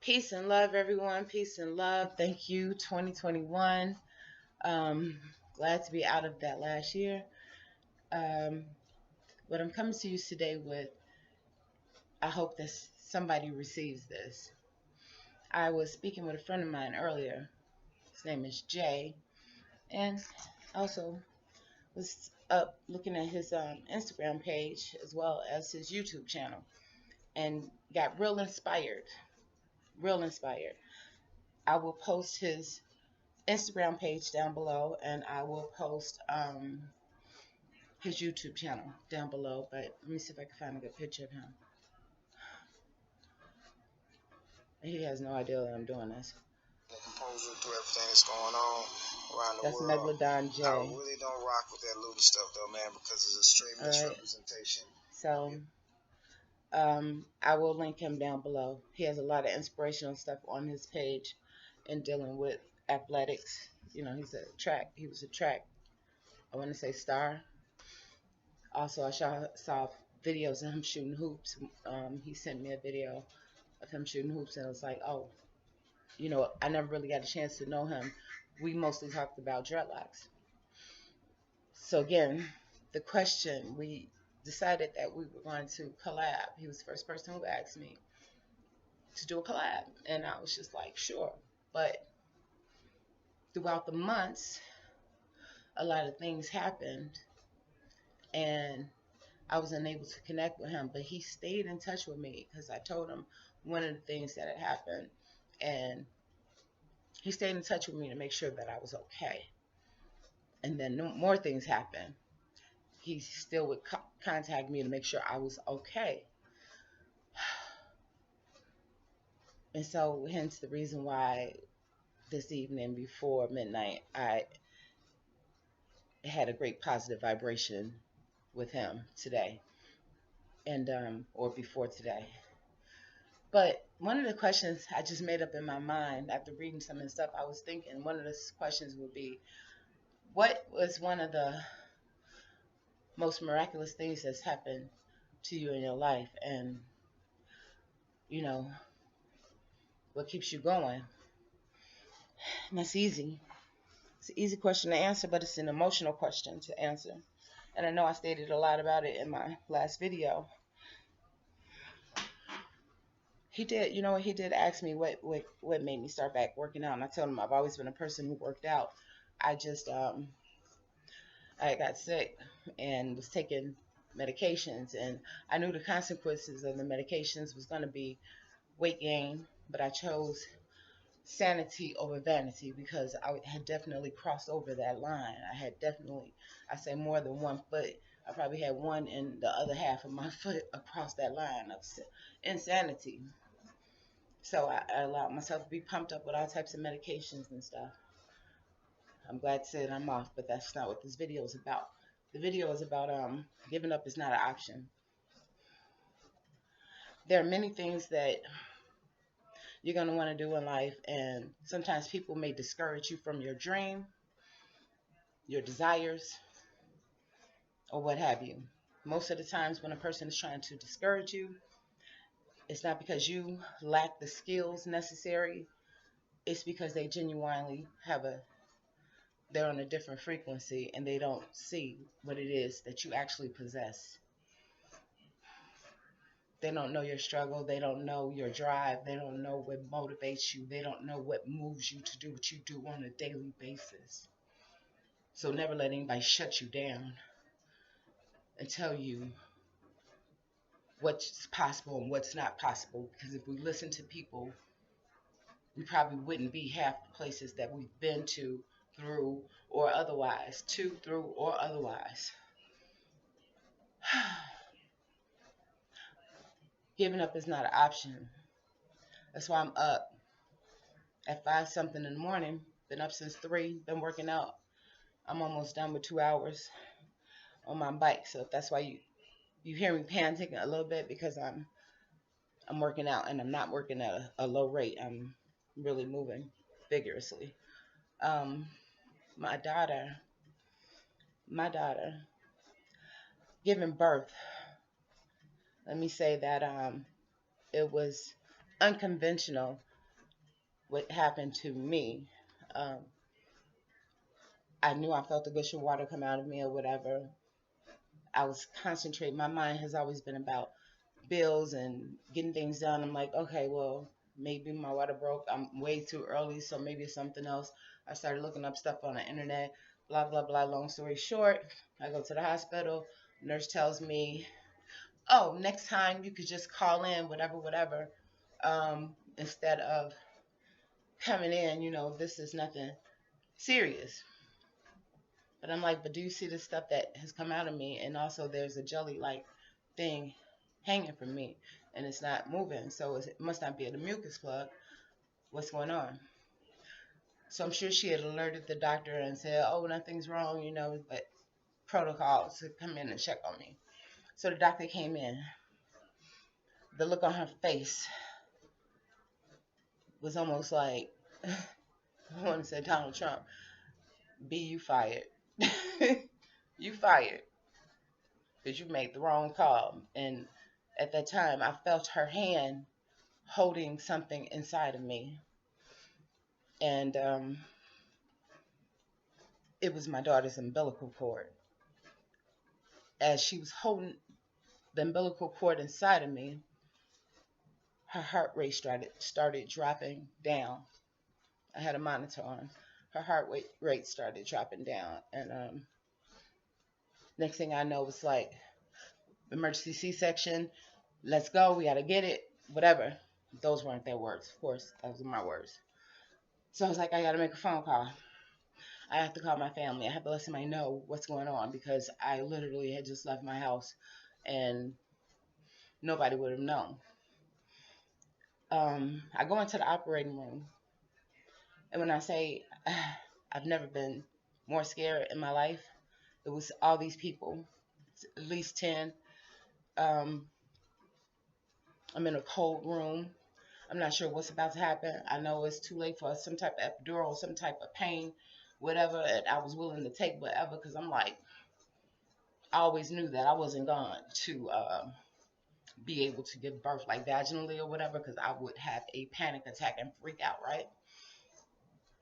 Peace and love, everyone. Peace and love. Thank you, 2021. Glad to be out of that last year. Um, what I'm coming to you today with, I hope that somebody receives this. I was speaking with a friend of mine earlier. His name is Jay, and also was up looking at his Instagram page as well as his YouTube channel, and got real inspired. Real inspired. I will post his Instagram page down below, and I will post his YouTube channel down below. But let me see if I can find a good picture of him. He has no idea that I'm doing this. The composure through everything that's going on around the That's world. Megalodon J. I really don't rock with that little stuff though, man, because it's a straight misrepresentation. So I will link him down below. He has a lot of inspirational stuff on his page in dealing with athletics. You know, he was a track, I want to say, star. Also, I saw videos of him shooting hoops. He sent me a video of him shooting hoops, and I was like, oh, I never really got a chance to know him. We mostly talked about dreadlocks. So again, the question, we decided that we were going to collab. He was the first person who asked me to do a collab, and I was just like, sure. But throughout the months, a lot of things happened, and I was unable to connect with him. But he stayed in touch with me because I told him one of the things that had happened, and he stayed in touch with me to make sure that I was okay. And then more things happened. He still would contact me to make sure I was okay. And so hence the reason why this evening before midnight I had a great positive vibration with him today, and or before today. But one of the questions I just made up in my mind after reading some of the stuff, I was thinking one of the questions would be, what was one of the most miraculous things that's happened to you in your life? And what keeps you going? And that's easy. It's an easy question to answer, but it's an emotional question to answer. And I know I stated a lot about it in my last video. He did ask me what made me start back working out, and I told him I've always been a person who worked out. I just I got sick and was taking medications, and I knew the consequences of the medications was going to be weight gain, but I chose sanity over vanity because I had definitely crossed over that line. I say more than 1 foot. I probably had one in the other half of my foot across that line of insanity. So I allowed myself to be pumped up with all types of medications and stuff. I'm glad to say that I'm off, but that's not what this video is about. The video is about giving up is not an option. There are many things that you're going to want to do in life, and sometimes people may discourage you from your dream, your desires, or what have you. Most of the times when a person is trying to discourage you, it's not because you lack the skills necessary. It's because they genuinely they're on a different frequency and they don't see what it is that you actually possess. They don't know your struggle. They don't know your drive. They don't know what motivates you. They don't know what moves you to do what you do on a daily basis. So never let anybody shut you down and tell you what's possible and what's not possible. Because if we listen to people, we probably wouldn't be half the places that we've been to, through, or otherwise. Giving up is not an option. That's why I'm up at 5 something in the morning. Been up since 3. Been working out. I'm almost done with 2 hours on my bike. So if that's why you hear me panting a little bit, because I'm working out, and I'm not working at a low rate. I'm really moving vigorously. My daughter giving birth. Let me say that it was unconventional what happened to me, um, I knew I felt the gush of water come out of me or whatever. I was concentrating. My mind has always been about bills and getting things done. I'm like, okay, well, maybe my water broke. I'm way too early, so maybe it's something else. I started looking up stuff on the internet, blah, blah, blah. Long story short, I go to the hospital. Nurse tells me, oh, next time you could just call in, whatever, whatever, instead of coming in. This is nothing serious. But I'm like, but do you see the stuff that has come out of me? And also, there's a jelly like thing hanging from me, and it's not moving. So it must not be the mucus plug. What's going on? So I'm sure she had alerted the doctor and said, oh, nothing's wrong, but protocol to come in and check on me. So the doctor came in. The look on her face was almost like, I want to say Donald Trump, B, you fired. You fired because you made the wrong call. And at that time, I felt her hand holding something inside of me. And it was my daughter's umbilical cord. As she was holding the umbilical cord inside of me, her heart rate started dropping down. I had a monitor on. Her rate started dropping down. And next thing I know, was like, emergency C-section, let's go, we got to get it, whatever. Those weren't their words, of course. Those were my words. So I was like, I got to make a phone call. I have to call my family. I have to let somebody know what's going on because I literally had just left my house and nobody would have known. I go into the operating room, and when I say I've never been more scared in my life, it was all these people, at least 10. Um, I'm in a cold room. I'm not sure what's about to happen. I know it's too late for some type of epidural, some type of pain, whatever. And I was willing to take whatever because I'm like, I always knew that I wasn't going to be able to give birth like vaginally or whatever because I would have a panic attack and freak out, right?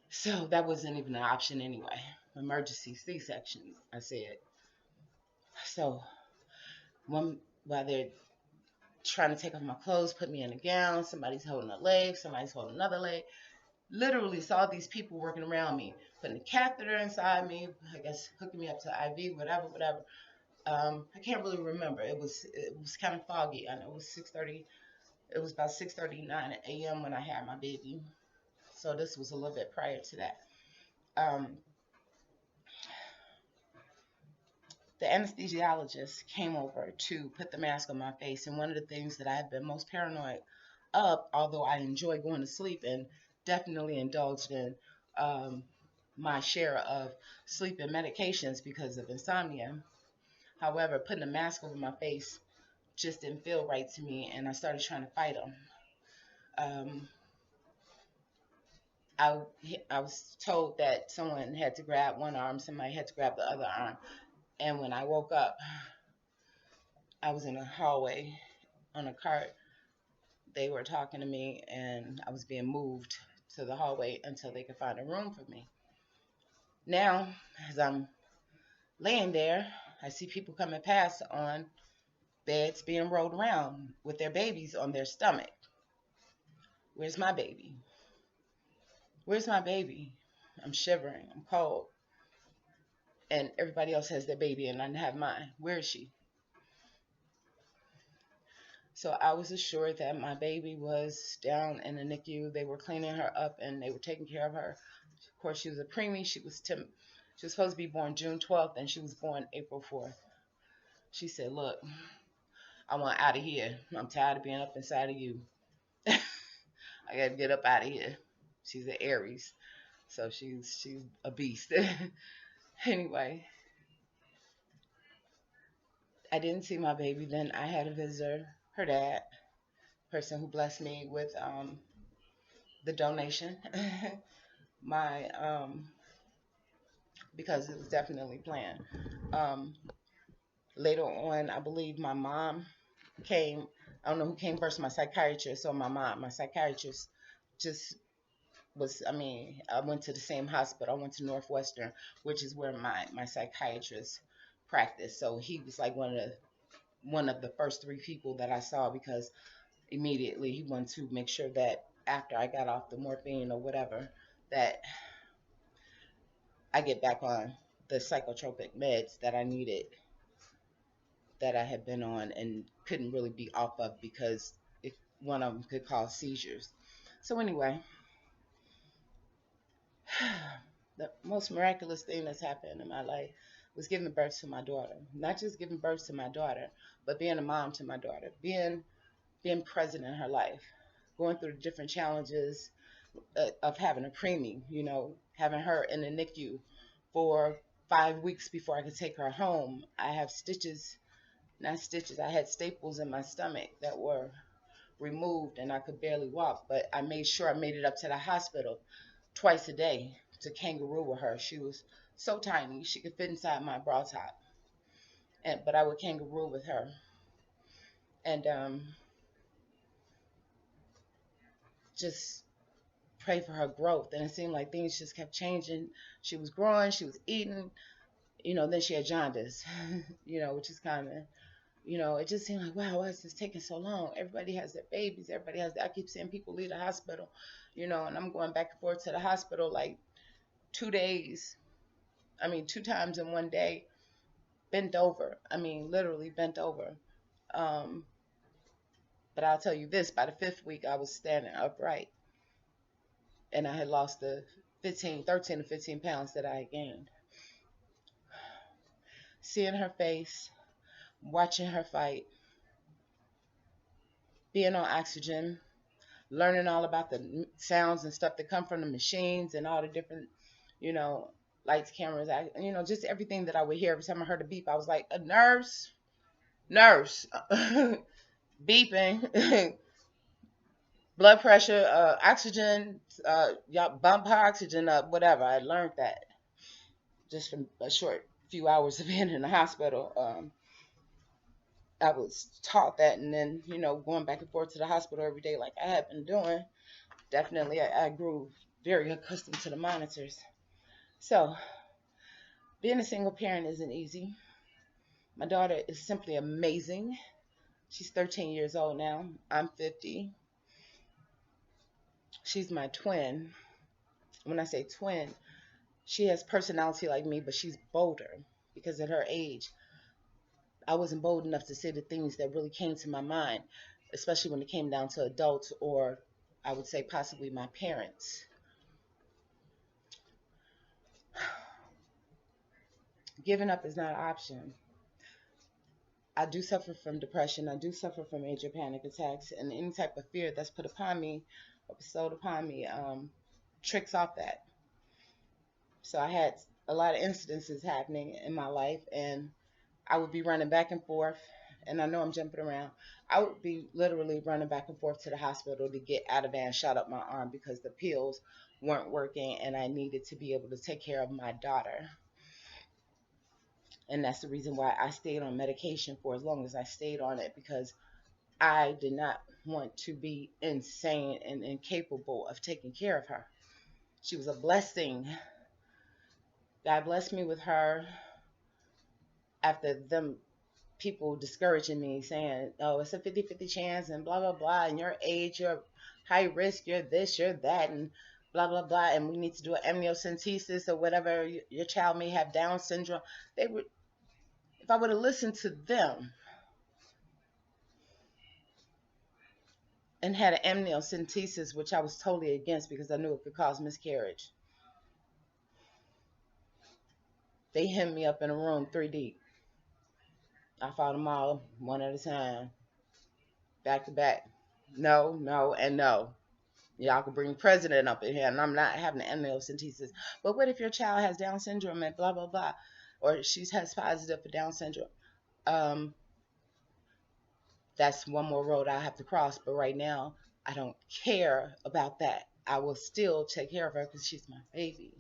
So that wasn't even an option anyway. Emergency C-section, I said. So while they're trying to take off my clothes, put me in a gown, somebody's holding a leg, somebody's holding another leg. Literally saw these people working around me, putting a catheter inside me, I guess hooking me up to IV, whatever, whatever. I can't really remember. It was kind of foggy. I know it was 6:30. It was about 6:39 a.m. when I had my baby. So this was a little bit prior to that. Um, the anesthesiologist came over to put the mask on my face, and one of the things that I have been most paranoid of, although I enjoy going to sleep and definitely indulged in my share of sleep and medications because of insomnia. However, putting a mask over my face just didn't feel right to me, and I started trying to fight them. Um, I, I was told that someone had to grab one arm, somebody had to grab the other arm. And when I woke up, I was in a hallway on a cart. They were talking to me, and I was being moved to the hallway until they could find a room for me. Now, as I'm laying there, I see people coming past on beds being rolled around with their babies on their stomach. Where's my baby? Where's my baby? I'm shivering. I'm cold. And everybody else has their baby, and I have mine. Where is she? So I was assured that my baby was down in the NICU. They were cleaning her up, and they were taking care of her. Of course, she was a preemie. She was supposed to be born June 12th, and she was born April 4th. She said, "Look, I want out of here. I'm tired of being up inside of you. I got to get up out of here." She's an Aries, so she's a beast. Anyway, I didn't see my baby. Then I had a visitor, her dad, person who blessed me with the donation. My because it was definitely planned. Um, Later on, I believe my mom came. I don't know who came first, my psychiatrist or my mom. My psychiatrist just I went to the same hospital. I went to Northwestern, which is where my psychiatrist practiced. So he was like one of the first three people that I saw, because immediately he wanted to make sure that after I got off the morphine or whatever, that I get back on the psychotropic meds that I needed, that I had been on and couldn't really be off of, because one of them could cause seizures. So anyway, the most miraculous thing that's happened in my life was giving birth to my daughter. Not just giving birth to my daughter, but being a mom to my daughter, being present in her life, going through the different challenges of having a preemie. Having her in the NICU for 5 weeks before I could take her home. I have stitches, not stitches. I had staples in my stomach that were removed, and I could barely walk. But I made sure I made it up to the hospital twice a day to kangaroo with her. She was so tiny, she could fit inside my bra top. But I would kangaroo with her, and just pray for her growth. And it seemed like things just kept changing. She was growing, she was eating. Then she had jaundice, which is kind of, it just seemed like, wow, why is this taking so long? Everybody has their babies. Everybody has. I keep seeing people leave the hospital, and I'm going back and forth to the hospital like 2 days. I mean, 2 times in one day, bent over. I mean, literally bent over. Um, but I'll tell you this: by the fifth week, I was standing upright, and I had lost the 13 to 15 pounds that I had gained. Seeing her face, watching her fight, being on oxygen, learning all about the sounds and stuff that come from the machines and all the different, you know, lights, cameras, just everything that I would hear every time I heard a beep. I was like, a nurse, beeping, blood pressure, oxygen, y'all bump her oxygen up, whatever. I learned that just from a short few hours of being in the hospital. I was taught that, and then going back and forth to the hospital every day like I had been doing. Definitely, I grew very accustomed to the monitors. So, being a single parent isn't easy. My daughter is simply amazing. She's 13 years old now. I'm 50. She's my twin. When I say twin, she has personality like me, but she's bolder, because at her age, I wasn't bold enough to say the things that really came to my mind, especially when it came down to adults, or I would say possibly my parents. Giving up is not an option. I do suffer from depression. I do suffer from major panic attacks, and any type of fear that's put upon me or bestowed upon me tricks off that. So I had a lot of incidences happening in my life, and I would be running back and forth. And I know I'm jumping around. I would be literally running back and forth to the hospital to get Ativan shot up my arm, because the pills weren't working, and I needed to be able to take care of my daughter. And that's the reason why I stayed on medication for as long as I stayed on it, because I did not want to be insane and incapable of taking care of her. She was a blessing. God blessed me with her after them people discouraging me, saying, oh, it's a 50-50 chance and blah, blah, blah. And your age, you're high risk, you're this, you're that, and blah, blah, blah. And we need to do an amniocentesis or whatever. Your child may have Down syndrome. They would, if I would have listened to them and had an amniocentesis, which I was totally against because I knew it could cause miscarriage. They hemmed me up in a room 3 deep. I fought them all one at a time, back to back. No, no, and no. Y'all could bring the president up in here, and I'm not having an amniocentesis. But what if your child has Down syndrome and blah, blah, blah, or she's has positive for Down syndrome? That's one more road I have to cross. But right now, I don't care about that. I will still take care of her because she's my baby.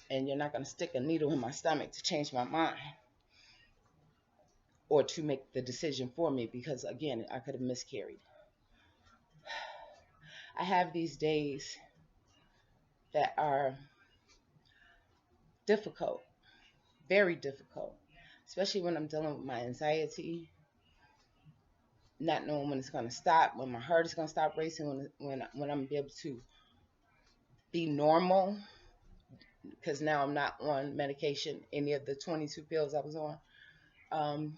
And you're not going to stick a needle in my stomach to change my mind or to make the decision for me, because, again, I could have miscarried. I have these days that are difficult, very difficult, especially when I'm dealing with my anxiety, not knowing when it's going to stop, when my heart is going to stop racing, when I'm going to be able to be normal, because now I'm not on medication, any of the 22 pills I was on. Um,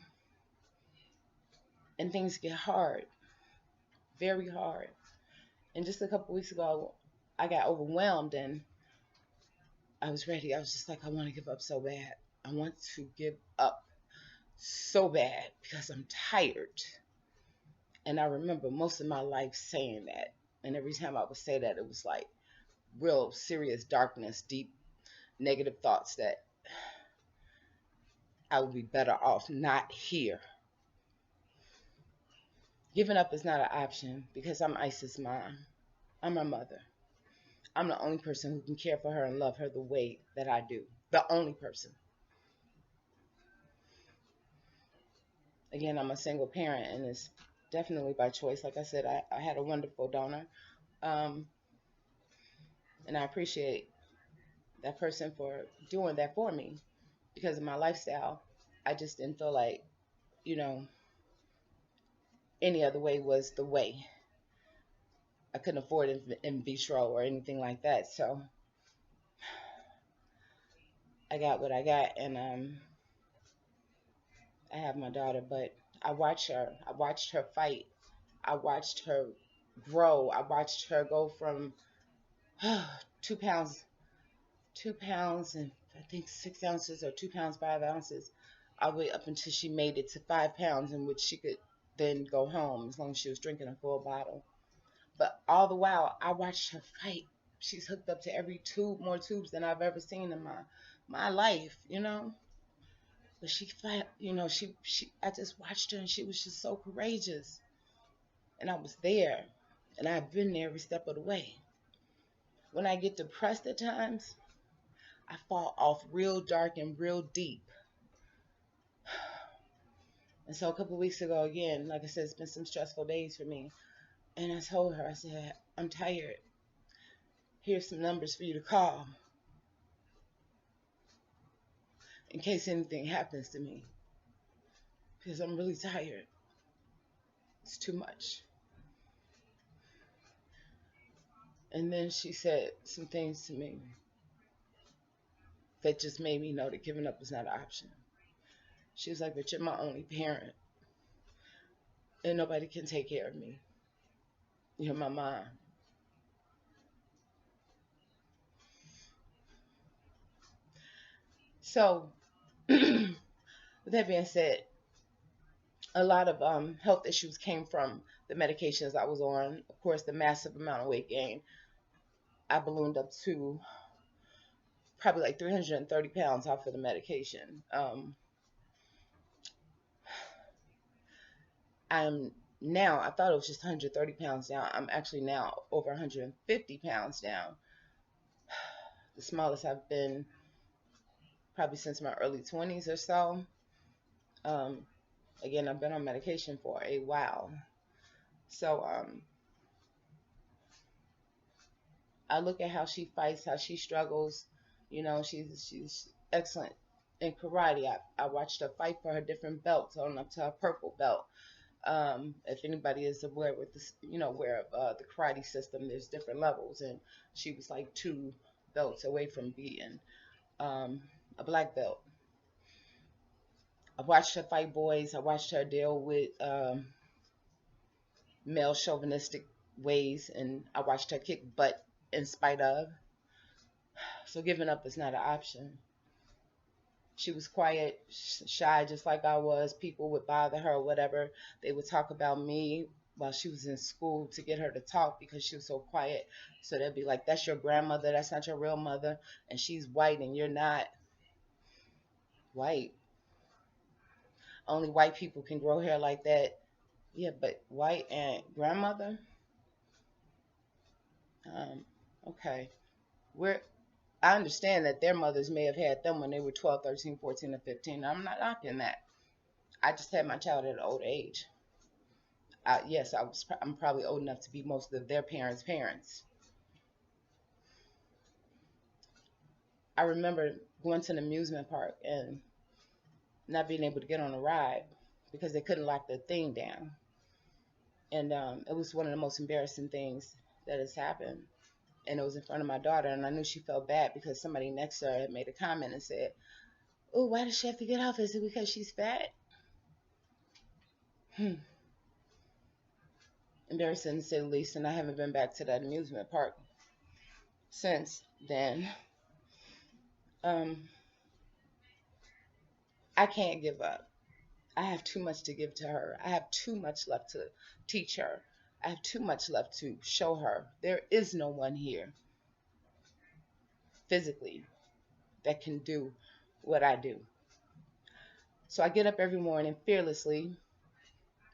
and things get hard, very hard. And just a couple weeks ago, I got overwhelmed and I was ready. I was just like, I want to give up so bad. I want to give up so bad because I'm tired. And I remember most of my life saying that. And every time I would say that, it was like real serious darkness, deep negative thoughts that I would be better off not here. Giving up is not an option because I'm Isis' mom. I'm her mother. I'm the only person who can care for her and love her the way that I do. The only person. Again, I'm a single parent, and it's definitely by choice. Like I said, I had a wonderful donor, um, and I appreciate that person for doing that for me because of my lifestyle. I just didn't feel like, you know, any other way was the way. I couldn't afford in vitro or anything like that, so I got what I got, and I have my daughter. But I watched her. I watched her fight. I watched her grow. I watched her go from 2 pounds, 2 pounds and I think 6 ounces or 2 pounds 5 ounces, all the way up until she made it to 5 pounds, in which she could then go home as long as she was drinking a full bottle. But all the while, I watched her fight. She's hooked up to every tube, more tubes than I've ever seen in my life, you know. But she fight, you know. She. I just watched her, and she was just so courageous, and I was there, and I've been there every step of the way. When I get depressed at times, I fall off real dark and real deep. And so a couple of weeks ago, again, like I said, it's been some stressful days for me. And I told her, I said, I'm tired. Here's some numbers for you to call in case anything happens to me. Because I'm really tired. It's too much. And then she said some things to me that just made me know that giving up is not an option. She was like, but you're my only parent. And nobody can take care of me. You're my mom. So, with that being said, a lot of health issues came from the medications I was on. Of course, the massive amount of weight gain. I ballooned up to probably like 330 pounds off of the medication. I'm now, I thought it was just 130 pounds down. I'm actually now over 150 pounds down. The smallest I've been probably since my early 20s or so. Um, Again, I've been on medication for a while. So I look at how she fights, how she struggles. You know, she's excellent in karate. I watched her fight for her different belts on up to her purple belt. If anybody is aware with this, you know, aware of the karate system, there's different levels, and she was like 2 belts away from being a black belt. I watched her fight boys. I watched her deal with male chauvinistic ways, and I watched her kick butt in spite of. So giving up is not an option. She was quiet, shy, just like I was. People would bother her or whatever. They would talk about me while she was in school to get her to talk because she was so quiet. So they'd be like, that's your grandmother. That's not your real mother. And she's white and you're not white. Only white people can grow hair like that. Yeah, but white and grandmother? Okay. We're I understand that their mothers may have had them when they were 12, 13, 14, or 15. I'm not knocking that. I just had my child at an old age. Yes, I'm probably old enough to be most of their parents' parents. I remember going to an amusement park and not being able to get on a ride because they couldn't lock the thing down. And it was one of the most embarrassing things that has happened. And it was in front of my daughter, and I knew she felt bad because somebody next to her had made a comment and said, "Oh, why does she have to get off? Is it because she's fat?" Hmm. Embarrassing to say the least, and I haven't been back to that amusement park since then. Um, I can't give up. I have too much to give to her. I have too much left to teach her. I have too much left to show her. There is no one here physically that can do what I do. So I get up every morning fearlessly,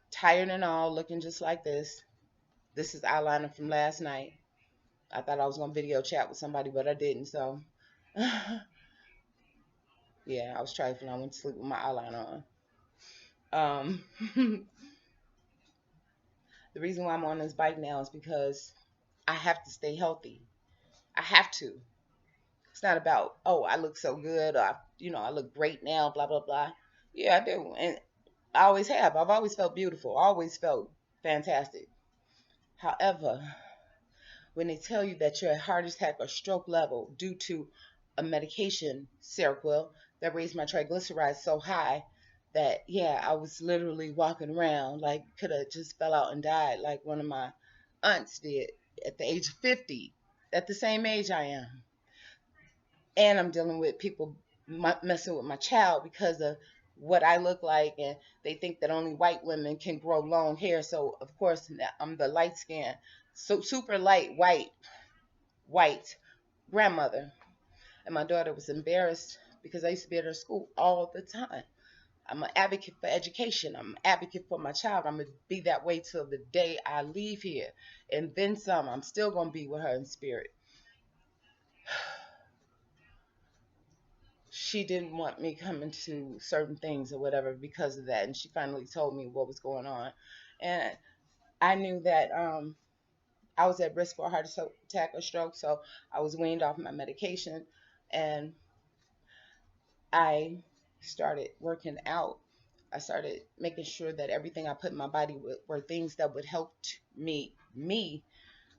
tired and all, looking just like this. This is eyeliner from last night. I thought I was going to video chat with somebody, but I didn't. So, yeah, I was trifling. I went to sleep with my eyeliner on. The reason why I'm on this bike now is because I have to stay healthy. I have to. It's not about, oh, I look so good, or I look great now, blah blah blah. Yeah, I do, and I always have. I've always felt beautiful. Always felt fantastic. However, when they tell you that you're at heart attack or stroke level due to a medication, Seroquel, that raised my triglycerides so high that, yeah, I was literally walking around like could have just fell out and died, like one of my aunts did at the age of 50, at the same age I am. And I'm dealing with people messing with my child because of what I look like, and they think that only white women can grow long hair. So of course I'm the light skin, so super light white grandmother, and my daughter was embarrassed because I used to be at her school all the time. I'm an advocate for education. I'm an advocate for my child. I'm gonna be that way till the day I leave here, and then some. I'm still gonna be with her in spirit. She didn't want me coming to certain things or whatever because of that, and she finally told me what was going on, and I knew that I was at risk for a heart attack or stroke, so I was weaned off my medication, and I started working out. I started making sure that everything I put in my body were things that would help me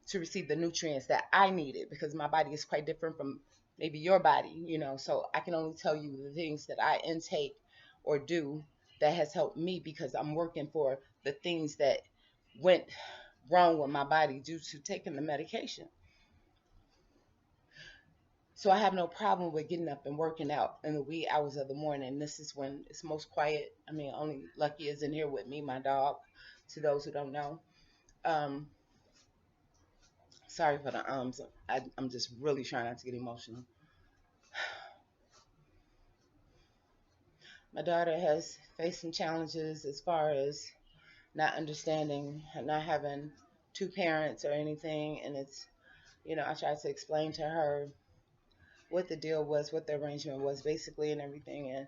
to receive the nutrients that I needed, because my body is quite different from maybe your body. So I can only tell you the things that I intake or do that has helped me, because I'm working for the things that went wrong with my body due to taking the medication. So I have no problem with getting up and working out in the wee hours of the morning. This is when it's most quiet. I mean, only Lucky is in here with me, my dog, to those who don't know. Um, Sorry for the ums. I'm just really trying not to get emotional. My daughter has faced some challenges as far as not understanding, not having two parents or anything. And I tried to explain to her what the deal was, what the arrangement was basically and everything. And,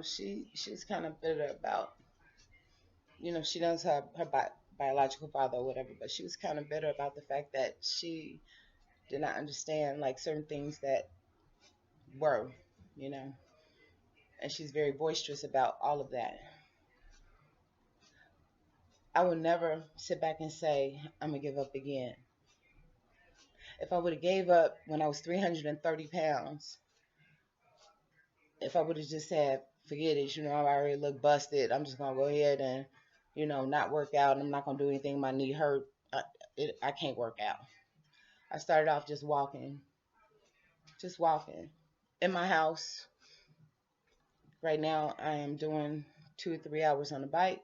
she's kind of bitter about, she knows her biological father or whatever, but she was kind of bitter about the fact that she did not understand like certain things that were, you know, and she's very boisterous about all of that. I would never sit back and say, I'm going to give up again. If I would have gave up when I was 330 pounds, if I would have just said, forget it, I already look busted, I'm just going to go ahead and, not work out, and I'm not going to do anything, my knee hurt, I can't work out. I started off just walking in my house. Right now, I am doing 2 or 3 hours on the bike.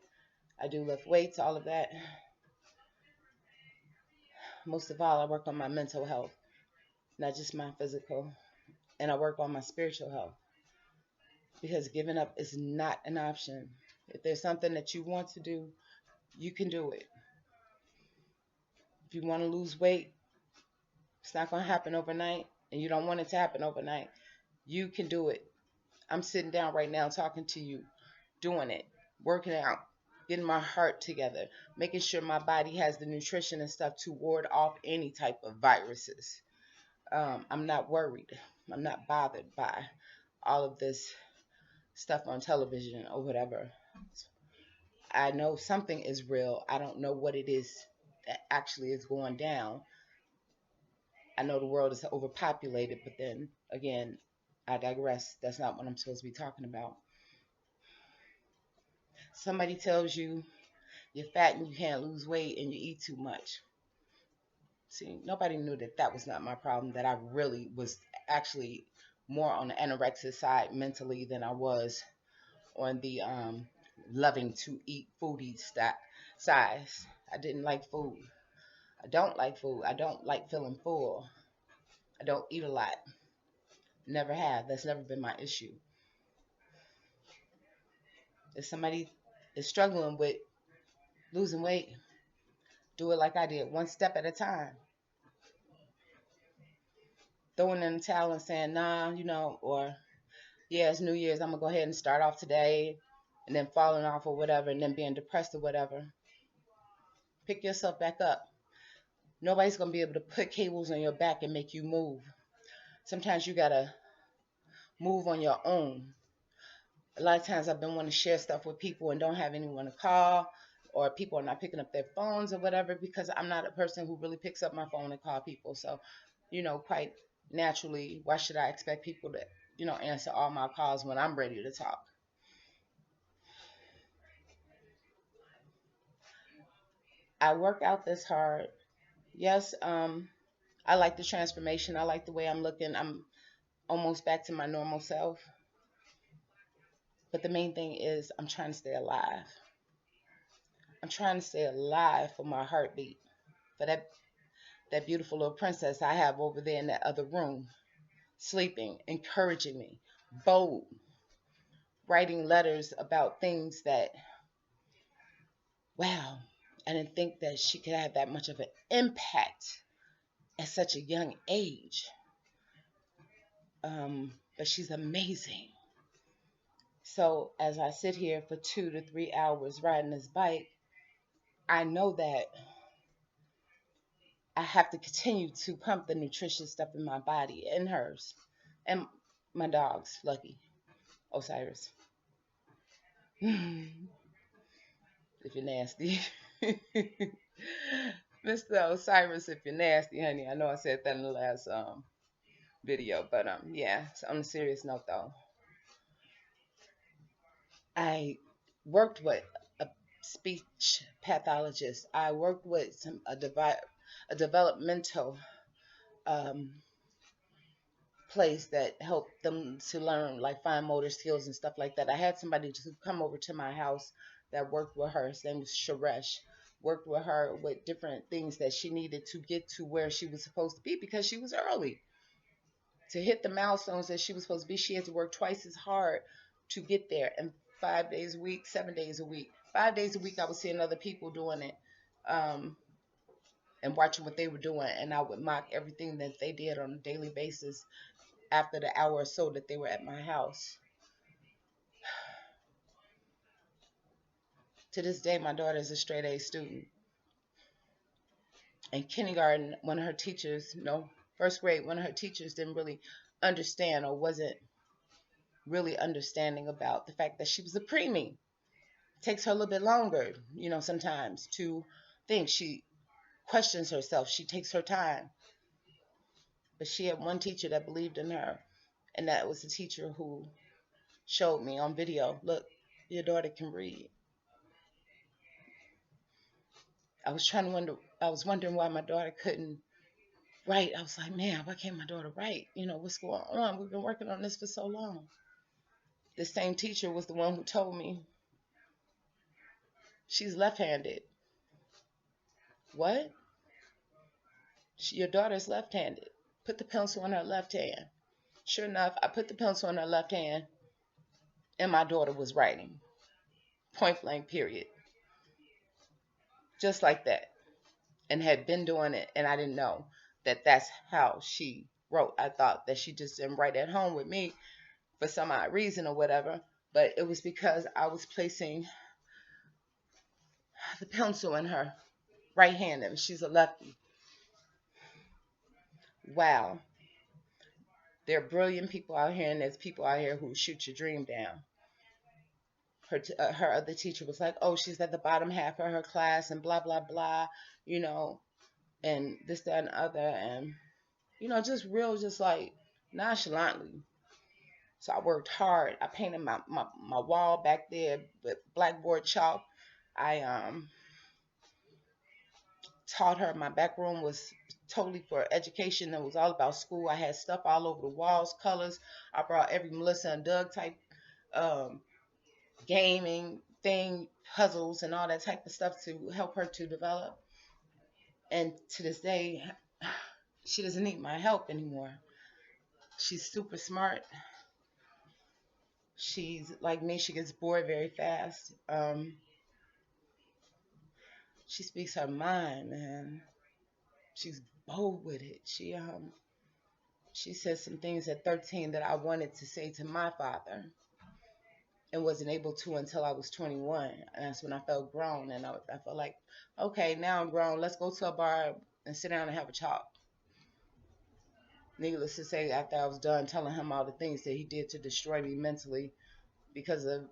I do lift weights, all of that. Most of all, I work on my mental health, not just my physical, and I work on my spiritual health, because giving up is not an option. If there's something that you want to do, you can do it. If you want to lose weight, it's not going to happen overnight, and you don't want it to happen overnight. You can do it. I'm sitting down right now talking to you, doing it, working out, getting my heart together, making sure my body has the nutrition and stuff to ward off any type of viruses. I'm not worried. I'm not bothered by all of this stuff on television or whatever. I know something is real. I don't know what it is that actually is going down. I know the world is overpopulated, but then again, I digress. That's not what I'm supposed to be talking about. Somebody tells you you're fat and you can't lose weight and you eat too much. See, nobody knew that that was not my problem, that I really was actually more on the anorexic side mentally than I was on the loving to eat foodie size. I didn't like food. I don't like food. I don't like feeling full. I don't eat a lot. Never have. That's never been my issue. If somebody is struggling with losing weight, do it like I did, one step at a time. Throwing in the towel and saying, nah, or yeah, it's New Year's, I'm gonna go ahead and start off today, and then falling off or whatever, and then being depressed or whatever. Pick yourself back up. Nobody's gonna be able to put cables on your back and make you move. Sometimes you gotta move on your own. A lot of times I've been wanting to share stuff with people and don't have anyone to call, or people are not picking up their phones or whatever, because I'm not a person who really picks up my phone and call people. So, quite naturally, why should I expect people to, answer all my calls when I'm ready to talk? I work out this hard. Yes, I like the transformation. I like the way I'm looking. I'm almost back to my normal self. But the main thing is I'm trying to stay alive. I'm trying to stay alive for my heartbeat. For that beautiful little princess I have over there in that other room, sleeping, encouraging me, bold, writing letters about things that, wow, I didn't think that she could have that much of an impact at such a young age. But she's amazing. So as I sit here for 2 to 3 hours riding this bike, I know that I have to continue to pump the nutritious stuff in my body and hers and my dog's, Lucky, Osiris. If you're nasty. Mr. Osiris, if you're nasty, honey. I know I said that in the last video, but yeah, so on a serious note though, I worked with a speech pathologist. I worked with a developmental um, place that helped them to learn like fine motor skills and stuff like that. I had somebody to come over to my house that worked with her. His name was Sharesh. Worked with her with different things that she needed to get to where she was supposed to be because she was early. To hit the milestones that she was supposed to be, she had to work twice as hard to get there. And 5 days a week, 7 days a week. 5 days a week, I was seeing other people doing it and watching what they were doing. And I would mock everything that they did on a daily basis after the hour or so that they were at my house. To this day, my daughter is a straight A student. In kindergarten, one of her teachers, no, first grade, one of her teachers didn't really understand or wasn't really understanding about the fact that she was a preemie. It takes her a little bit longer, sometimes to think. She questions herself. She takes her time. But she had one teacher that believed in her, and that was the teacher who showed me on video, look, your daughter can read. I was wondering why my daughter couldn't write. I was like, man, why can't my daughter write? What's going on? We've been working on this for so long. The same teacher was the one who told me she's left-handed. What? Your daughter's left-handed. Put the pencil in her left hand. Sure enough, I put the pencil in her left hand, and my daughter was writing. Point blank, period. Just like that. And had been doing it, and I didn't know that that's how she wrote. I thought that she just didn't write at home with me for some odd reason or whatever, but it was because I was placing the pencil in her right hand, and she's a lefty. Wow. There are brilliant people out here, and there's people out here who shoot your dream down. Her other teacher was like, "Oh, she's at the bottom half of her class, and blah blah blah," you know, and this, that, and the other, and just real, just like nonchalantly. So I worked hard. I painted my wall back there with blackboard chalk. I taught her. My back room was totally for education. It was all about school. I had stuff all over the walls, colors. I brought every Melissa and Doug type um, gaming thing, puzzles, and all that type of stuff to help her to develop. And to this day, she doesn't need my help anymore. She's super smart. She's like me. She gets bored very fast. She speaks her mind, man. She's bold with it. She says some things at 13 that I wanted to say to my father and wasn't able to until I was 21. And that's when I felt grown, and I felt like, okay, now I'm grown. Let's go to a bar and sit down and have a talk. Needless to say, after I was done telling him all the things that he did to destroy me mentally, because of,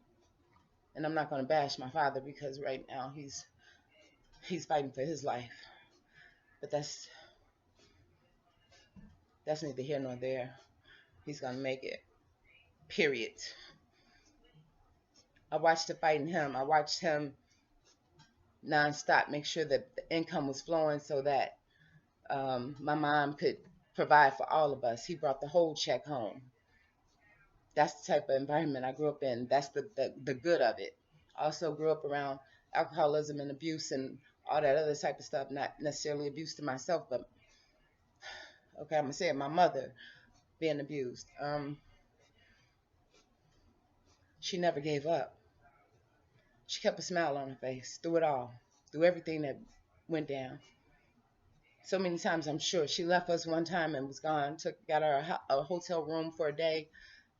and I'm not going to bash my father because right now he's fighting for his life, but that's neither here nor there. He's going to make it. Period. I watched the fight in him. I watched him nonstop make sure that the income was flowing so that my mom could provide for all of us. He brought the whole check home. That's the type of environment I grew up in. That's the good of it. I also grew up around alcoholism and abuse and all that other type of stuff. Not necessarily abuse to myself, but okay, I'm gonna say it. My mother being abused. She never gave up. She kept a smile on her face through it all, through everything that went down. So many times, I'm sure she left us one time and was gone. Got her a hotel room for a day,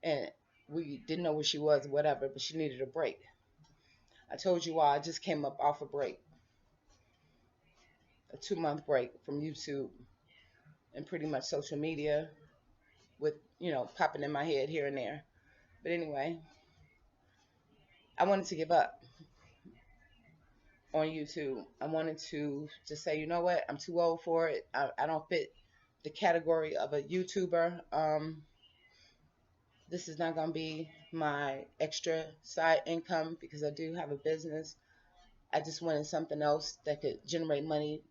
and we didn't know where she was, or whatever. But she needed a break. I told you all I just came up off a break, a 2 month break from YouTube and pretty much social media, with popping in my head here and there. But anyway, I wanted to give up on YouTube. I wanted to just say, you know what? I'm too old for it. I don't fit the category of a YouTuber. This is not going to be my extra side income because I do have a business. I just wanted something else that could generate money,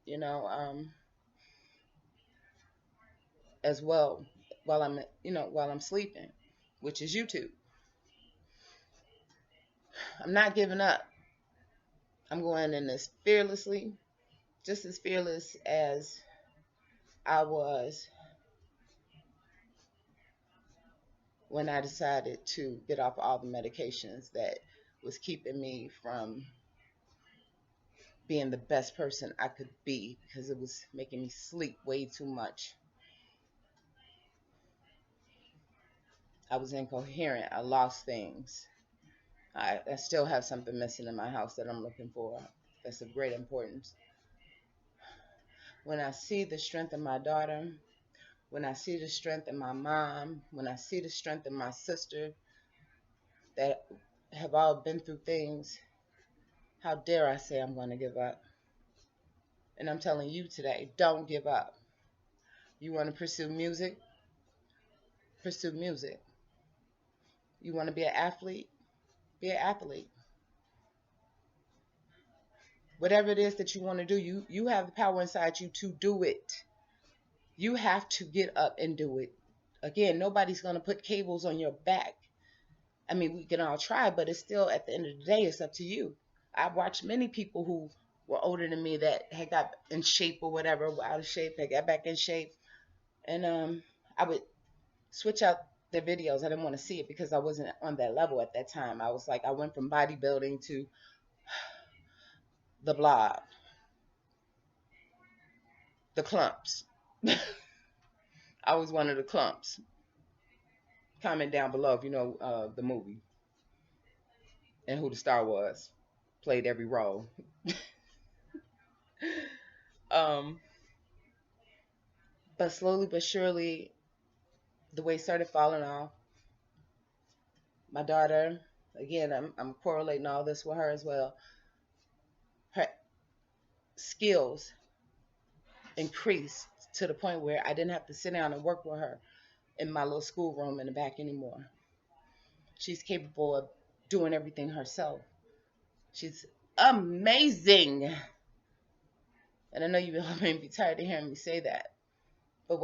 as well while I'm sleeping, which is YouTube. I'm not giving up. I'm going in this fearlessly, just as fearless as I was when I decided to get off all the medications that was keeping me from being the best person I could be because it was making me sleep way too much. I was incoherent. I lost things. I still have something missing in my house that I'm looking for. That's of great importance. When I see the strength in my daughter, when I see the strength in my mom, when I see the strength in my sister that have all been through things, how dare I say I'm going to give up? And I'm telling you today, don't give up. You want to pursue music? Pursue music. You want to be an athlete? Be an athlete. Whatever it is that you want to do, you have the power inside you to do it. You have to get up and do it. Again, nobody's going to put cables on your back. I mean, we can all try, but it's still, at the end of the day, it's up to you. I've watched many people who were older than me that had got in shape or whatever, were out of shape, they got back in shape. And I would switch out their videos. I didn't want to see it because I wasn't on that level at that time. I was like, I went from bodybuilding to the blob, the clumps. I was one of the clumps. Comment down below if you know the movie and who the star was. Played every role. um, but slowly but surely, the weight started falling off. My daughter, again, I'm correlating all this with her as well. Her skills increased to the point where I didn't have to sit down and work with her in my little schoolroom in the back anymore. She's capable of doing everything herself. She's amazing. And I know you all may be tired of hearing me say that. But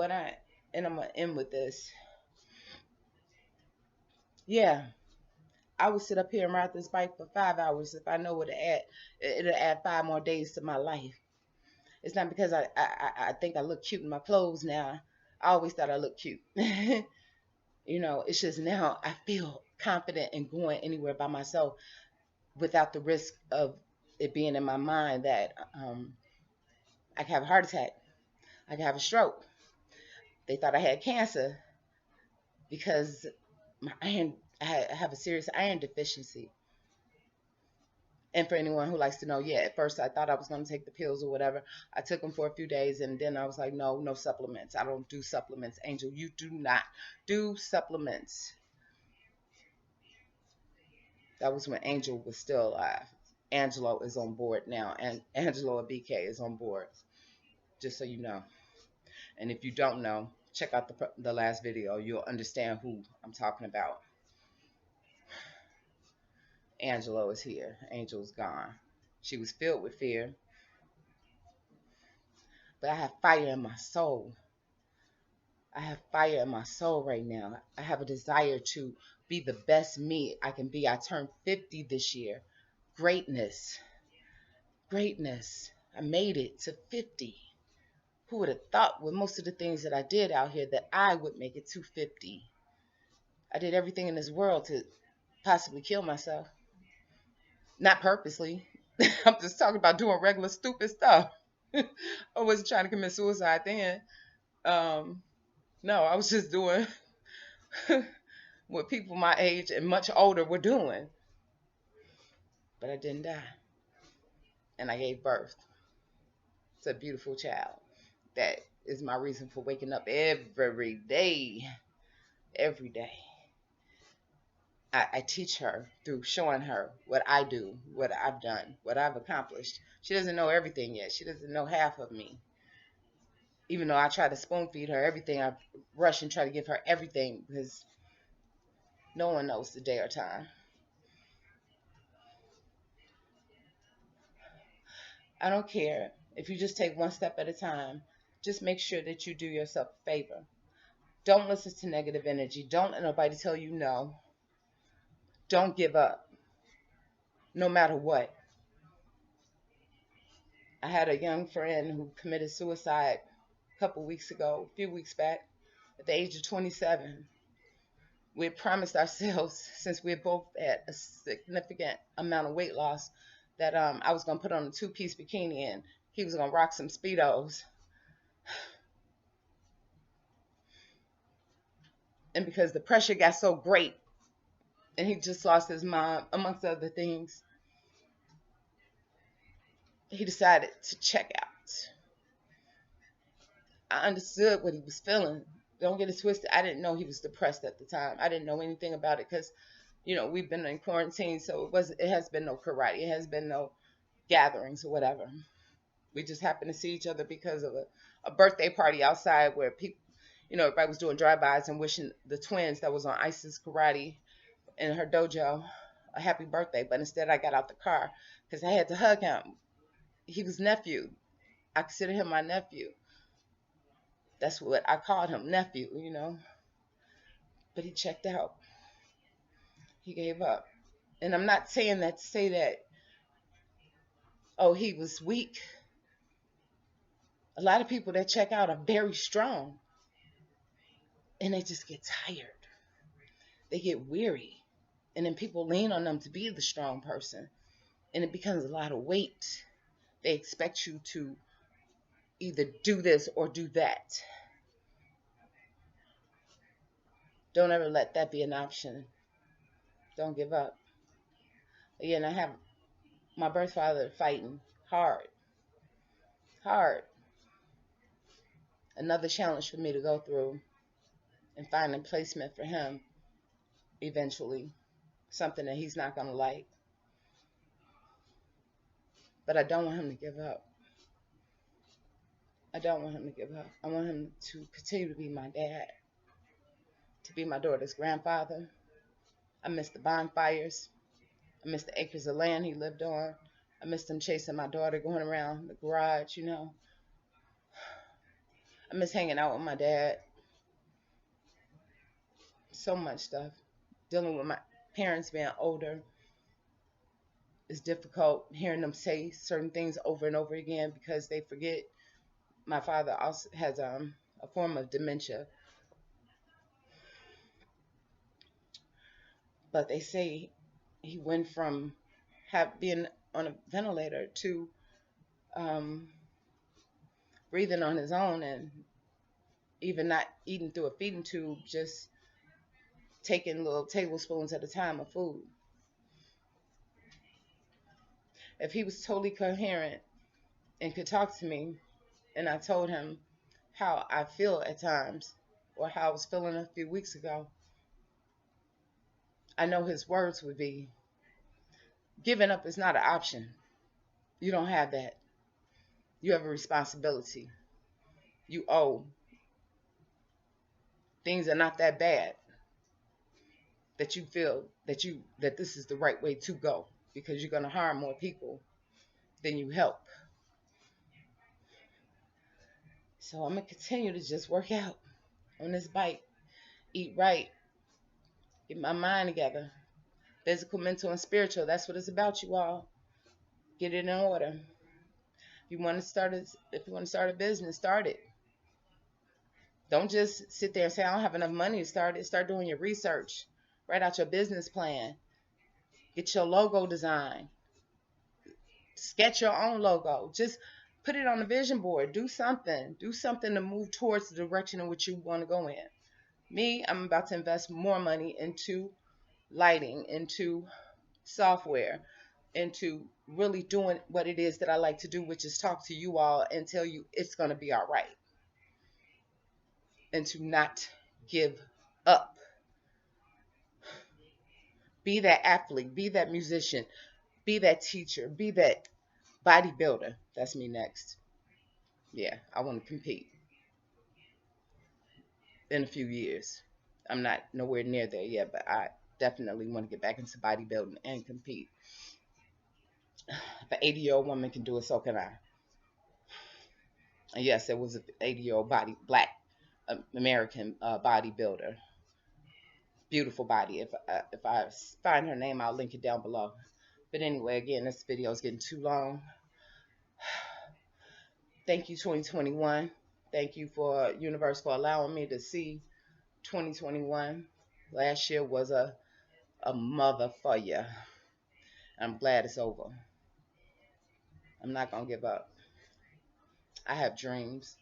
and I'm going to end with this. Yeah, I would sit up here and ride this bike for 5 hours if I know it'll add 5 more days to my life. It's not because I think I look cute in my clothes now. I always thought I looked cute. It's just now I feel confident in going anywhere by myself without the risk of it being in my mind that I could have a heart attack. I could have a stroke. They thought I had cancer because I have a serious iron deficiency. And for anyone who likes to know, yeah, at first I thought I was going to take the pills or whatever. I took them for a few days and then I was like, no, no supplements. I don't do supplements. Angel, you do not do supplements. That was when Angel was still alive. Angelo is on board now, and Angelo and BK is on board, just so you know. And if you don't know, check out the last video. You'll understand who I'm talking about. Angelo is here. Angel's gone. She was filled with fear, but I have fire in my soul. I have fire in my soul right now. I have a desire to be the best me I can be. I turned 50 this year. Greatness. Greatness. I made it to 50. Who would have thought with most of the things that I did out here that I would make it to 50? I did everything in this world to possibly kill myself. Not purposely. I'm just talking about doing regular stupid stuff. I wasn't trying to commit suicide then. Um, no, I was just doing what people my age and much older were doing. But I didn't die. And I gave birth to a beautiful child. That is my reason for waking up every day. Every day. I teach her through showing her what I do, what I've done, what I've accomplished. She doesn't know everything yet. She doesn't know half of me. Even though I try to spoon feed her everything, I rush and try to give her everything because no one knows the day or time. I don't care if you just take one step at a time. Just make sure that you do yourself a favor. Don't listen to negative energy. Don't let nobody tell you no. Don't give up, no matter what. I had a young friend who committed suicide a couple weeks ago, a few weeks back, at the age of 27. We had promised ourselves, since we had both had a significant amount of weight loss, that I was going to put on a two-piece bikini and he was going to rock some Speedos. And because the pressure got so great and he just lost his mom, amongst other things, he decided to check out. I understood what he was feeling. Don't get it twisted. I didn't know he was depressed at the time. I didn't know anything about it because, we've been in quarantine, so it has been no karate. It has been no gatherings or whatever. We just happened to see each other because of a birthday party outside where people, everybody was doing drive-bys and wishing the twins that was on Isis Karate in her dojo a happy birthday. But instead, I got out the car because I had to hug him. He was nephew. I consider him my nephew. That's what I called him, nephew. But he checked out. He gave up. And I'm not saying that to say that, oh, he was weak. A lot of people that check out are very strong. And they just get tired. They get weary. And then people lean on them to be the strong person. And it becomes a lot of weight. They expect you to either do this or do that. Don't ever let that be an option. Don't give up. Again, I have my birth father fighting hard. Hard. Another challenge for me to go through. and finding placement for him eventually, something that he's not going to like. But I don't want him to give up. I don't want him to give up. I want him to continue to be my dad, to be my daughter's grandfather. I miss the bonfires. I miss the acres of land he lived on. I miss him chasing my daughter, going around the garage, you know. I miss hanging out with my dad. So much stuff. Dealing with my parents being older is difficult. Hearing them say certain things over and over again because they forget. My father also has a form of dementia, but they say he went from being on a ventilator to um, breathing on his own and even not eating through a feeding tube, just taking little tablespoons at a time of food. If he was totally coherent and could talk to me, and I told him how I feel at times or how I was feeling a few weeks ago, I know his words would be, giving up is not an option. You don't have that. You have a responsibility. You owe. Things are not that bad that you feel that this is the right way to go, because you're going to harm more people than you help. So I'm going to continue to just work out on this bike, eat right, get my mind together. Physical, mental, and spiritual. That's what it's about, you all. Get it in order. If you want to start a business, start it. Don't just sit there and say, I don't have enough money to start it. Start doing your research. Write out your business plan. Get your logo design. Sketch your own logo. Just put it on the vision board. Do something. Do something to move towards the direction in which you want to go in. Me, I'm about to invest more money into lighting, into software, into really doing what it is that I like to do, which is talk to you all and tell you it's going to be all right. And to not give up. Be that athlete, be that musician, be that teacher, be that bodybuilder. That's me next. Yeah, I want to compete in a few years. I'm not nowhere near there yet, but I definitely want to get back into bodybuilding and compete. If an 80-year-old woman can do it, so can I. And yes, there was an 80-year-old black American bodybuilder. Beautiful body. If I find her name, I'll link it down below. But anyway, again, this video is getting too long. Thank you, 2021. Thank you for universe for allowing me to see 2021. Last year was a mother for you. I'm glad it's over. I'm not gonna give up. I have dreams,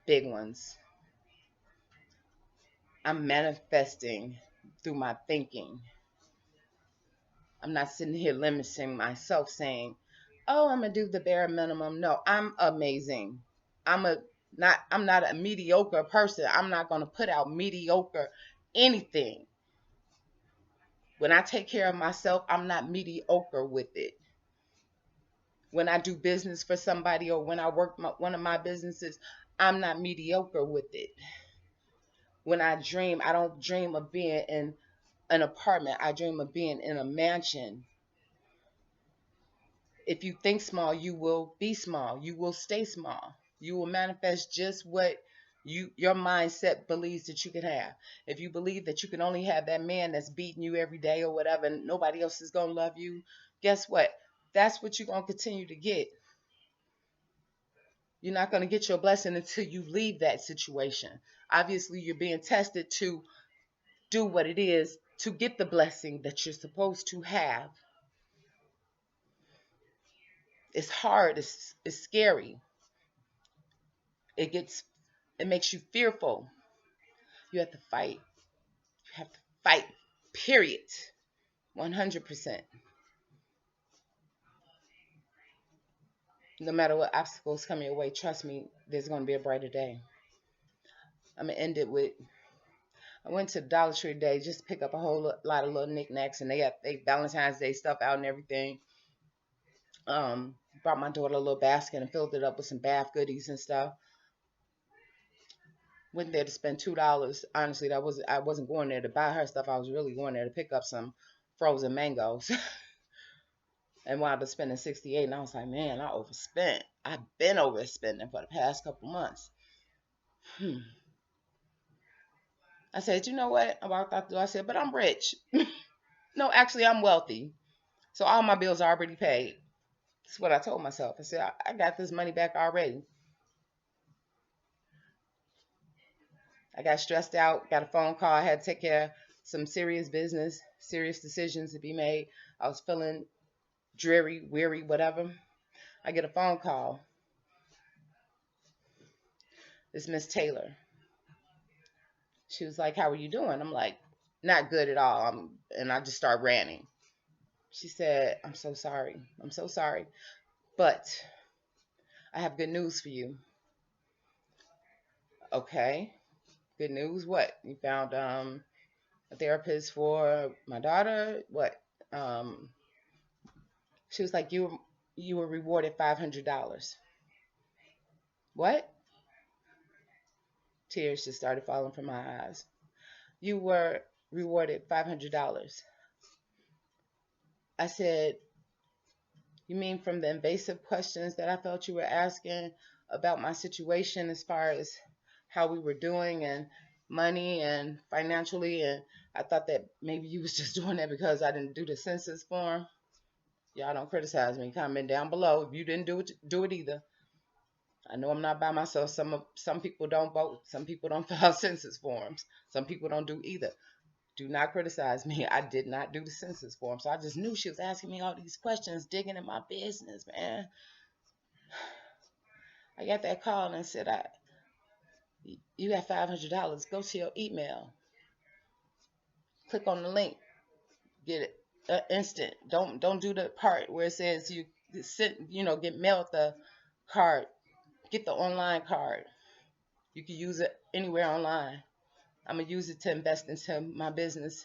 big ones. I'm manifesting through my thinking. I'm not sitting here limiting myself saying, "Oh, I'm gonna do the bare minimum." No, I'm amazing. I'm not a mediocre person. I'm not gonna put out mediocre anything. When I take care of myself, I'm not mediocre with it. When I do business for somebody or when I work one of my businesses, I'm not mediocre with it. When I dream, I don't dream of being in an apartment. I dream of being in a mansion. If you think small, you will be small. You will stay small. You will manifest just what your mindset believes that you can have. If you believe that you can only have that man that's beating you every day or whatever, and nobody else is going to love you, guess what? That's what you're going to continue to get. You're not going to get your blessing until you leave that situation. Obviously, you're being tested to do what it is to get the blessing that you're supposed to have. It's hard. It's scary. It makes you fearful. You have to fight. You have to fight. Period. 100%. No matter what obstacles come your way, trust me, there's going to be a brighter day. I'm gonna end it with, I went to the Dollar Tree today just to pick up a whole lot of little knickknacks, and they got they Valentine's Day stuff out and everything. Brought my daughter a little basket and filled it up with some bath goodies and stuff. Went there to spend $2. Honestly, I wasn't going there to buy her stuff. I was really going there to pick up some frozen mangoes. And wound up spending 68. And I was like, man, I overspent. I've been overspending for the past couple months. I said, you know what? I walked out the door. I said, but I'm rich. No, actually, I'm wealthy. So all my bills are already paid. That's what I told myself. I said, I got this money back already. I got stressed out, got a phone call. I had to take care of some serious business, serious decisions to be made. I was feeling dreary, weary, whatever. I get a phone call. It's Miss Taylor. She was like, how are you doing? I'm like, not good at all. And I just started ranting. She said, I'm so sorry. I'm so sorry. But I have good news for you. Okay. Good news. What? You found a therapist for my daughter? What? Um, she was like, you were rewarded $500. What? Tears just started falling from my eyes. You were rewarded $500. I said, you mean from the invasive questions that I felt you were asking about my situation as far as how we were doing and money and financially? And I thought that maybe you was just doing that because I didn't do the census form. Y'all don't criticize me. Comment down below if you didn't do it either. I know I'm not by myself. Some people don't vote. Some people don't fill out census forms. Some people don't do either. Do not criticize me. I did not do the census form. So I just knew she was asking me all these questions, digging in my business, man. I got that call and said, you got $500. Go to your email. Click on the link. Get it instant. Don't do the part where it says you get mailed the card. Get the online card. You can use it anywhere online. I'm gonna use it to invest into my business,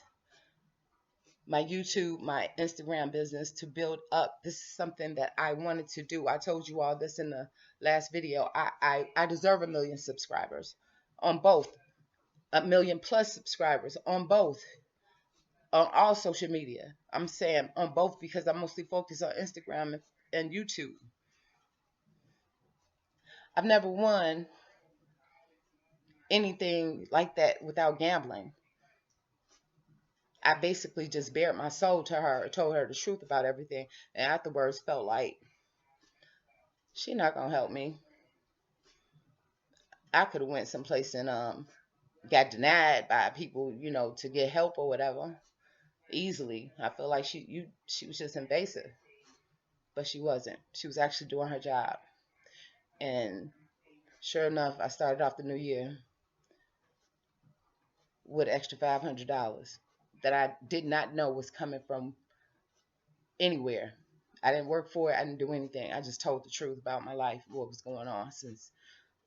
my YouTube, my Instagram business, to build up. This is something that I wanted to do. I told you all this in the last video. I deserve 1 million subscribers on both, 1 million plus subscribers on both, on all social media. I'm saying on both because I mostly focus on Instagram and YouTube. I've never won anything like that without gambling. I basically just bared my soul to her, told her the truth about everything, and afterwards felt like she not gonna help me. I could have went someplace and got denied by people, to get help or whatever easily. I feel like she was just invasive, but she wasn't. She was actually doing her job. And sure enough, I started off the new year with extra $500 that I did not know was coming from anywhere. I didn't work for it. I didn't do anything. I just told the truth about my life, what was going on since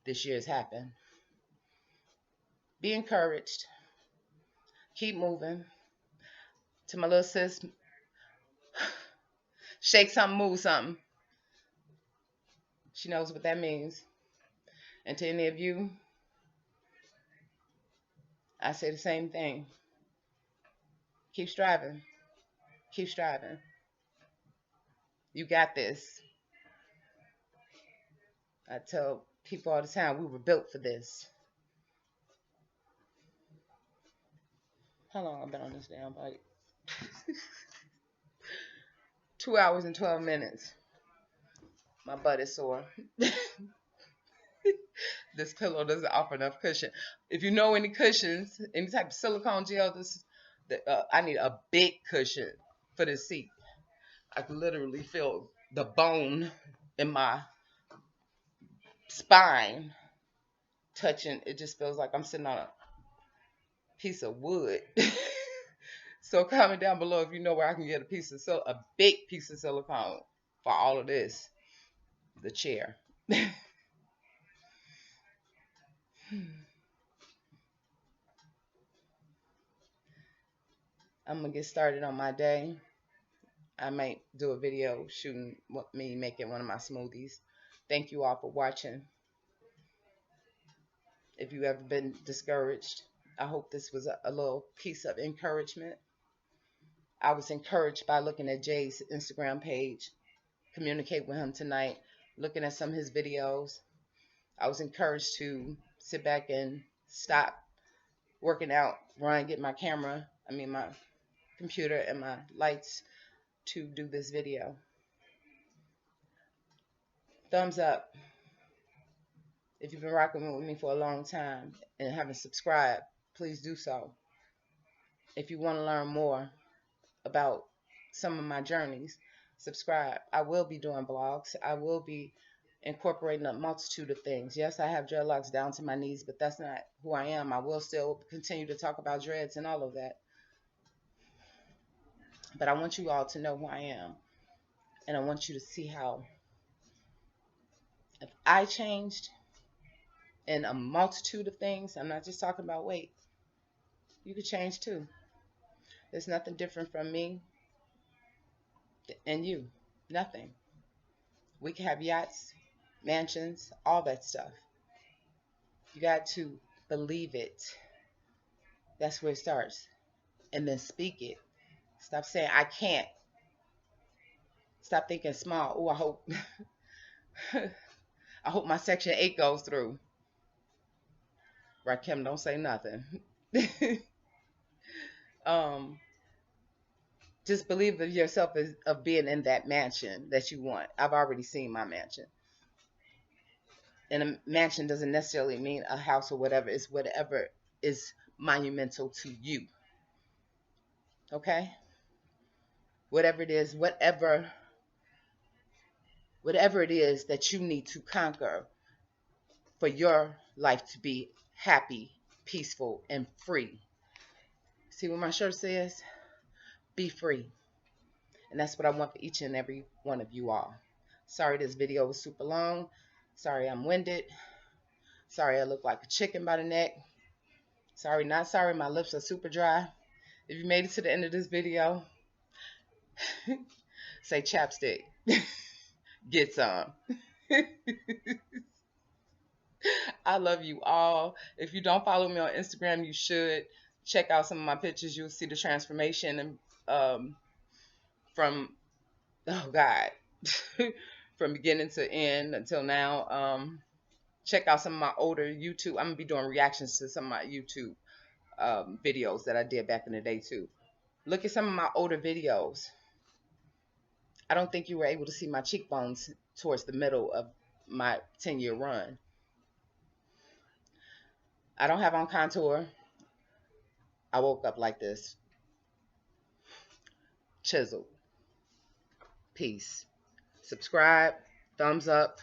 this year's happened. Be encouraged. Keep moving. To my little sis, shake something, move something. She knows what that means. And to any of you, I say the same thing. Keep striving. Keep striving. You got this. I tell people all the time, we were built for this. How long have I been on this damn bike? 2 hours and 12 minutes. My butt is sore. This pillow doesn't offer enough cushion. If you know any cushions, any type of silicone gel, I need a big cushion for this seat. I can literally feel the bone in my spine touching. It just feels like I'm sitting on a piece of wood. So comment down below if you know where I can get a big piece of silicone for all of this. The chair. I'm gonna get started on my day. I might do a video shooting me making one of my smoothies. Thank you all for watching. If you ever been discouraged, I hope this was a little piece of encouragement. I was encouraged by looking at Jay's Instagram page, communicate with him tonight, looking at some of his videos. I was encouraged to sit back and stop working out, run, get my my computer and my lights to do this video. Thumbs up if you've been rocking with me for a long time and haven't subscribed. Please do so. If you want to learn more about some of my journeys, subscribe. I will be doing blogs. I will be incorporating a multitude of things. Yes, I have dreadlocks down to my knees, but that's not who I am. I will still continue to talk about dreads and all of that. But I want you all to know who I am. And I want you to see how if I changed in a multitude of things, I'm not just talking about weight, you could change too. There's nothing different from me and you. Nothing. We can have yachts, mansions, all that stuff. You got to believe it. That's where it starts. And then speak it. Stop saying, I can't. Stop thinking small. Oh, I hope I hope my section 8 goes through. Right, Kim, don't say nothing. um, just believe in yourself as of being in that mansion that you want. I've already seen my mansion. And a mansion doesn't necessarily mean a house or whatever. It's whatever is monumental to you. Okay? Whatever it is, whatever it is that you need to conquer for your life to be happy, peaceful, and free. See what my shirt says? Be free. And that's what I want for each and every one of you all. Sorry this video was super long. Sorry I'm winded. Sorry I look like a chicken by the neck. Sorry, not sorry, my lips are super dry. If you made it to the end of this video, say chapstick. Get some. I love you all. If you don't follow me on Instagram, you should. Check out some of my pictures. You'll see the transformation and from oh God, from beginning to end until now. Check out some of my older YouTube. I'm gonna be doing reactions to some of my YouTube videos that I did back in the day too. Look at some of my older videos. I don't think you were able to see my cheekbones towards the middle of my 10-year run. I don't have on contour. I woke up like this. Chiseled. Peace. Subscribe, thumbs up,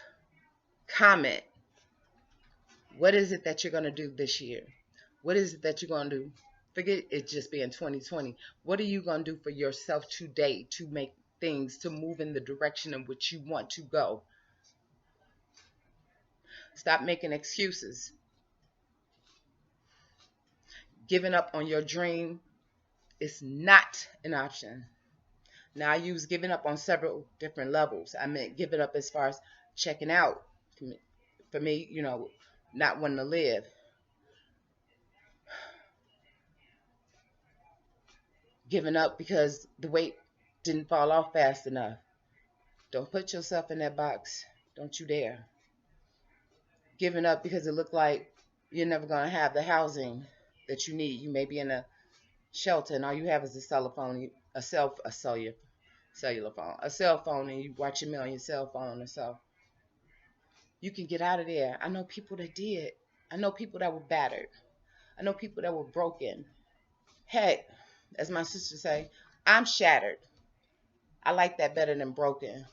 comment. What is it that you're going to do this year? What is it that you're going to do? Forget it just being 2020. What are you going to do for yourself today to make things, to move in the direction in which you want to go? Stop making excuses. Giving up on your dream is not an option. Now, I use giving up on several different levels. I meant giving up as far as checking out. For me, not wanting to live. Giving up because the weight didn't fall off fast enough. Don't put yourself in that box. Don't you dare. Giving up because it looked like you're never going to have the housing that you need. You may be in a shelter and all you have is a cell phone, a cell phone, and you watch your mail on your cell phone or so. You can get out of there. I know people that did. I know people that were battered. I know people that were broken. Heck, as my sister say, I'm shattered. I like that better than broken.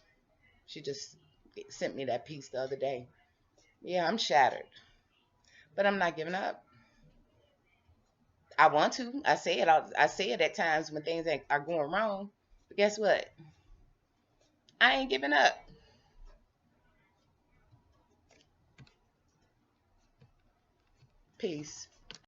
She just sent me that piece the other day. Yeah, I'm shattered. But I'm not giving up. I want to. I say it at times when things are going wrong. But guess what? I ain't giving up. Peace.